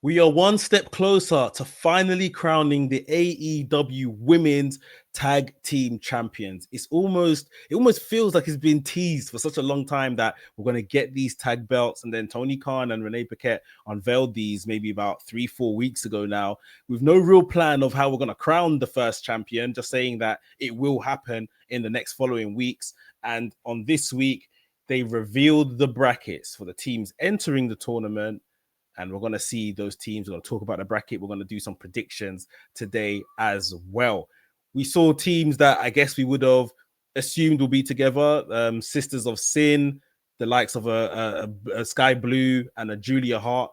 We are one step closer to finally crowning the AEW Women's Tag Team Champions. It almost feels like it's been teased for such a long time that we're going to get these tag belts. And then Tony Khan and Renee Paquette unveiled these maybe about 3-4 weeks ago now, with no real plan of how we're going to crown the first champion, just saying that it will happen in the next following weeks. And on this week, they revealed the brackets for the teams entering the tournament. And we're going to see those teams. We're going to talk about the bracket. We're going to do some predictions today as well. We saw teams that I guess we would have assumed will be together. Sisters of Sin, the likes of a Sky Blue and a Julia Hart,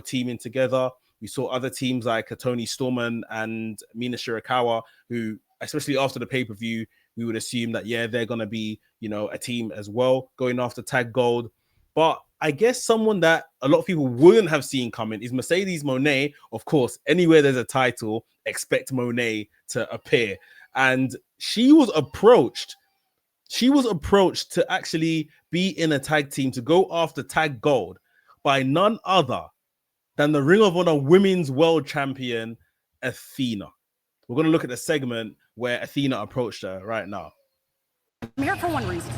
teaming together. We saw other teams like a Tony Storman and Mina Shirakawa, who, especially after the pay-per-view, we would assume that, yeah, they're going to be, a team as well, going after Tag Gold. But I guess someone that a lot of people wouldn't have seen coming is Mercedes Mone. Of course, anywhere there's a title, expect Mone to appear. And she was approached to actually be in a tag team to go after Tag Gold by none other than the Ring of Honor Women's World Champion, Athena. We're going to look at the segment where Athena approached her right now. I'm here for one reason.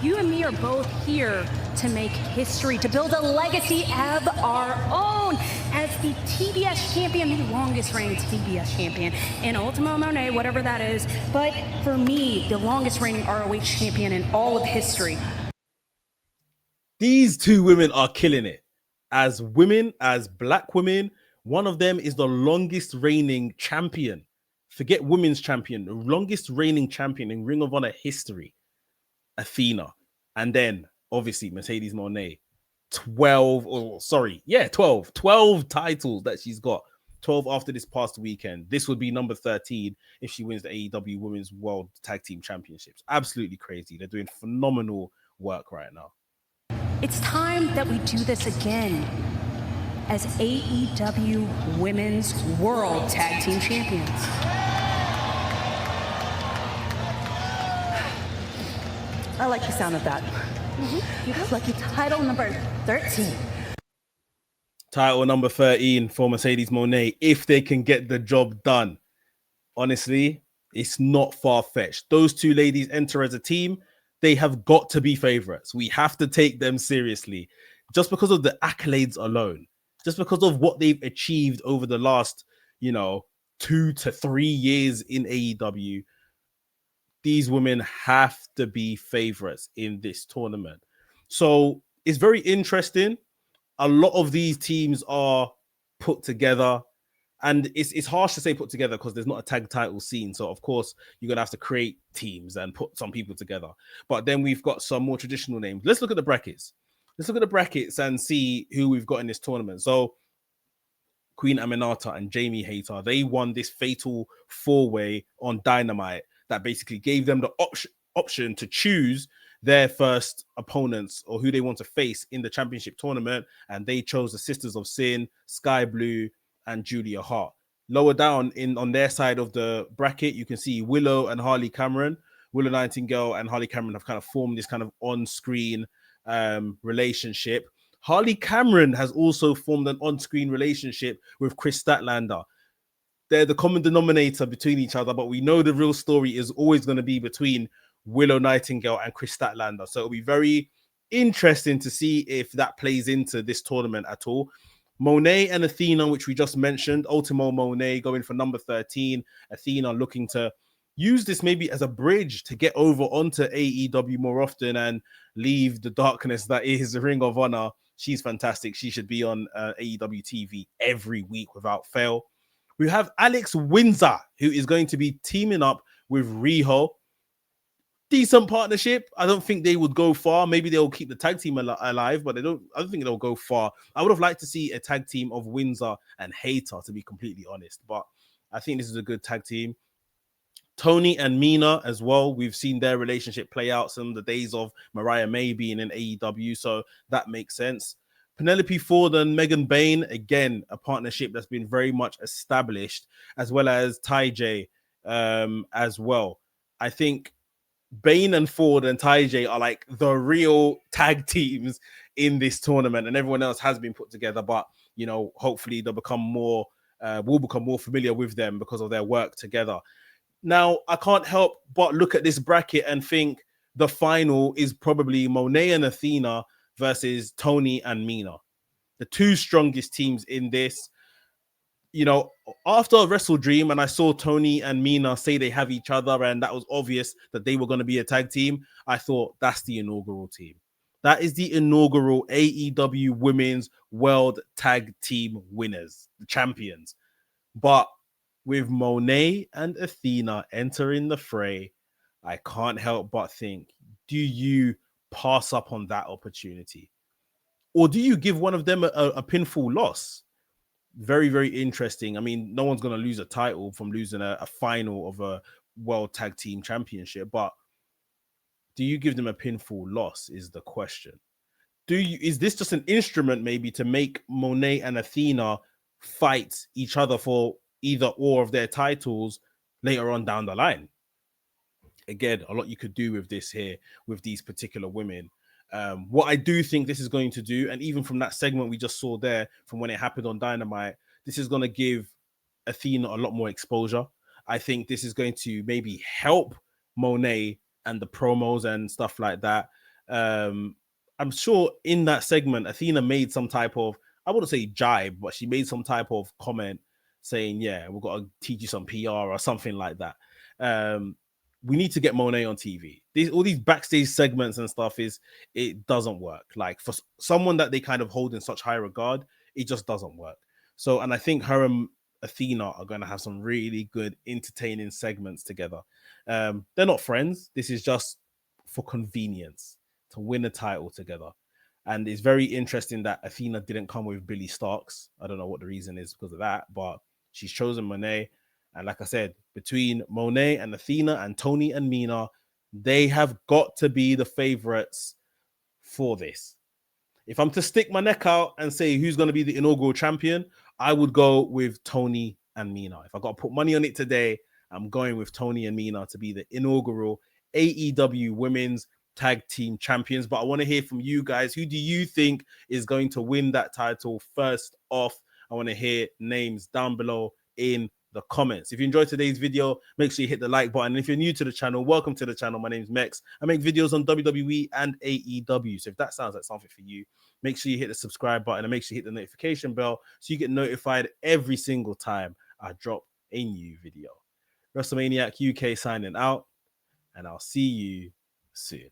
You and me are both here to make history, to build a legacy of our own as the TBS champion, the longest reigning TBS champion, and Ultimo Monet, whatever that is. But for me, the longest reigning ROH champion in all of history. These two women are killing it. As women, as black women, one of them is the longest reigning champion. Forget women's champion, the longest reigning champion in Ring of Honor history. Athena, and then obviously Mercedes Moné, 12 titles that she's got, 12 after this past weekend. This would be number 13 if she wins the AEW Women's World Tag Team Championships. Absolutely crazy. They're doing phenomenal work right now. It's time that we do this again as AEW Women's World Tag Team Champions. I like the sound of that. Lucky title number 13. Title number 13 for Mercedes Moné, if they can get the job done. Honestly, it's not far-fetched. Those two ladies enter as a team. They have got to be favorites. We have to take them seriously. Just because of the accolades alone. Just because of what they've achieved over the last, 2 to 3 years in AEW. These women have to be favorites in this tournament. So it's very interesting. A lot of these teams are put together, and it's harsh to say put together because there's not a tag title scene. So of course you're going to have to create teams and put some people together. But then we've got some more traditional names. Let's look at the brackets. Let's look at the brackets and see who we've got in this tournament. So Queen Aminata and Jamie Hayter, they won this fatal 4-way on Dynamite that basically gave them the option to choose their first opponents or who they want to face in the championship tournament. And they chose the Sisters of Sin, Sky Blue, and Julia Hart. Lower down on their side of the bracket, you can see Willow and Harley Cameron. Willow Nightingale and Harley Cameron have kind of formed this kind of on-screen relationship. Harley Cameron has also formed an on-screen relationship with Chris Statlander. They're the common denominator between each other, but we know the real story is always going to be between Willow Nightingale and Chris Statlander. So it'll be very interesting to see if that plays into this tournament at all. Monet and Athena, which we just mentioned, Ultimo Monet going for number 13. Athena looking to use this maybe as a bridge to get over onto AEW more often and leave the darkness that is Ring of Honor. She's fantastic. She should be on AEW TV every week without fail. We have Alex Windsor, who is going to be teaming up with Riho. Decent partnership. I don't think they would go far. Maybe they'll keep the tag team alive, but I don't think they'll go far. I would have liked to see a tag team of Windsor and Hayter, to be completely honest. But I think this is a good tag team. Tony and Mina as well. We've seen their relationship play out some of the days of Mariah May being in AEW, so that makes sense. Penelope Ford and Megan Bain, again, a partnership that's been very much established, as well as Ty J as well. I think Bane and Ford and Ty J are like the real tag teams in this tournament, and everyone else has been put together. But you know, hopefully they'll become more, we'll become more familiar with them because of their work together. Now, I can't help but look at this bracket and think the final is probably Monet and Athena versus Tony and Mina, the two strongest teams in this. You know, after Wrestle Dream, and I saw Tony and Mina say they have each other, and that was obvious that they were going to be a tag team, I thought that's the inaugural team. That is the inaugural AEW Women's World Tag Team winners, the champions. But with Monet and Athena entering the fray, I can't help but think, do you pass up on that opportunity? Or do you give one of them a pinfall loss? Very, very interesting. I mean, no one's going to lose a title from losing a final of a World Tag Team Championship, but do you give them a pinfall loss is the question. Is this just an instrument maybe to make Monet and Athena fight each other for either or of their titles later on down the line? Again, a lot you could do with this here, with these particular women. What I do think this is going to do, and even from that segment we just saw there, from when it happened on Dynamite, this is going to give Athena a lot more exposure. I think this is going to maybe help Monet and the promos and stuff like that. I'm sure in that segment, Athena made some type of, I wouldn't say jibe, but she made some type of comment saying, yeah, we've got to teach you some PR or something like that. We need to get Monet on TV. All these backstage segments and stuff it doesn't work. Like for someone that they kind of hold in such high regard, it just doesn't work. So, and I think her and Athena are going to have some really good, entertaining segments together. They're not friends. This is just for convenience to win a title together. And it's very interesting that Athena didn't come with Billy Starks. I don't know what the reason is because of that, but she's chosen Monet. And like I said, between Monet and Athena and Tony and Mina, they have got to be the favorites for this. If I'm to stick my neck out and say who's going to be the inaugural champion, I would go with Tony and Mina. If I got to put money on it today, I'm going with Tony and Mina to be the inaugural AEW Women's Tag Team Champions. But I want to hear from you guys. Who do you think is going to win that title first off? I want to hear names down below in the comments. If you enjoyed today's video, make sure you hit the like button. And if you're new to the channel, welcome to the channel. My name is Mex. I make videos on WWE and AEW. So if that sounds like something for you, make sure you hit the subscribe button and make sure you hit the notification bell so you get notified every single time I drop a new video. WrestleManiac UK signing out, and I'll see you soon.